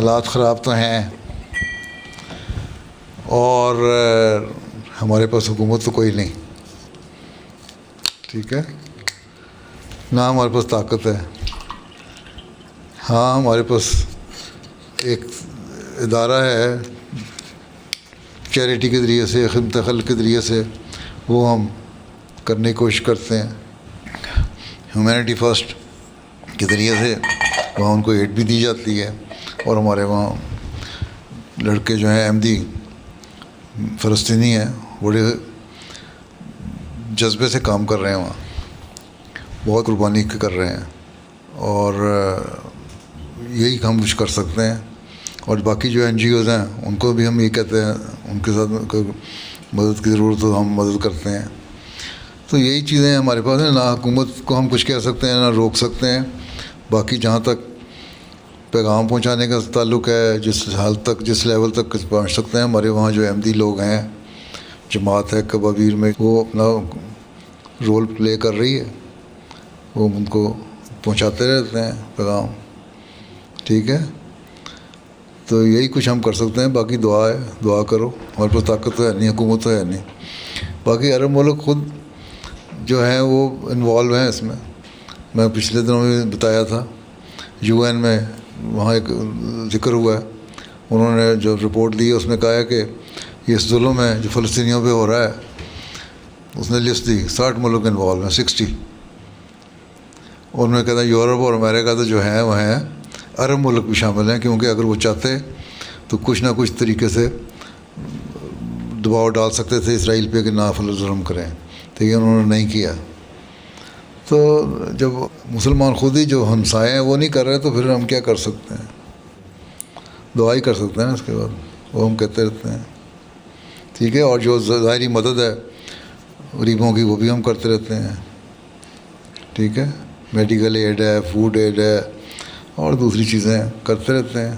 حالات خراب تو ہیں، اور ہمارے پاس حکومت تو کوئی نہیں، ٹھیک ہے، نہ ہمارے پاس طاقت ہے۔ ہاں ہمارے پاس ایک ادارہ ہے چیریٹی کے ذریعے سے، خدمت خلق کے ذریعے سے، وہ ہم کرنے کی کوشش کرتے ہیں، ہیومینٹی فرسٹ کے ذریعے سے وہاں ان کو ایڈ بھی دی جاتی ہے، اور ہمارے وہاں لڑکے جو ہیں احمدی فلسطینی ہیں بڑے جذبے سے کام کر رہے ہیں، وہاں بہت قربانی کر رہے ہیں، اور یہی ہم کچھ کر سکتے ہیں۔ اور باقی جو این جی اوز ہیں ان کو بھی ہم یہ کہتے ہیں ان کے ساتھ مدد کی ضرورت ہو ہم مدد کرتے ہیں۔ تو یہی چیزیں ہمارے پاس ہیں، نہ حکومت کو ہم کچھ کہہ سکتے ہیں نہ روک سکتے ہیں۔ باقی جہاں تک پیغام پہنچانے کا تعلق ہے، جس حال تک جس لیول تک پہنچ سکتے ہیں، ہمارے وہاں جو احمدی لوگ ہیں، جماعت ہے کبابیر میں، وہ اپنا رول پلے کر رہی ہے، وہ ان کو پہنچاتے رہتے ہیں پیغام، ٹھیک ہے۔ تو یہی کچھ ہم کر سکتے ہیں، باقی دعا ہے، دعا کرو، ہمارے پاس طاقت تو ہے نہیں، حکومت تو ہے نہیں۔ باقی عرب ملک خود جو ہیں وہ انوالو ہیں اس میں پچھلے دنوں میں بتایا تھا، یو این میں وہاں ایک ذکر ہوا ہے، انہوں نے جو رپورٹ دی ہے اس میں کہا ہے کہ یہ ظلم ہے جو فلسطینیوں پہ ہو رہا ہے، اس نے لسٹ دی 60 ملک انوالو ہیں، 60، اور میں کہتا یورپ اور امریکہ تو جو ہیں وہ ہیں، عرب ملک بھی شامل ہیں، کیونکہ اگر وہ چاہتے تو کچھ نہ کچھ طریقے سے دباؤ ڈال سکتے تھے اسرائیل پہ کہ نہ ظلم کریں، لیکن انہوں نے نہیں کیا۔ تو جب مسلمان خود ہی جو ہمسائے ہیں وہ نہیں کر رہے تو پھر ہم کیا کر سکتے ہیں؟ دعا ہی کر سکتے ہیں، اس کے بعد وہ ہم کہتے رہتے ہیں، ٹھیک ہے۔ اور جو ظاہری مدد ہے غریبوں کی وہ بھی ہم کرتے رہتے ہیں، ٹھیک ہے، میڈیکل ایڈ ہے، فوڈ ایڈ ہے، اور دوسری چیزیں کرتے رہتے ہیں۔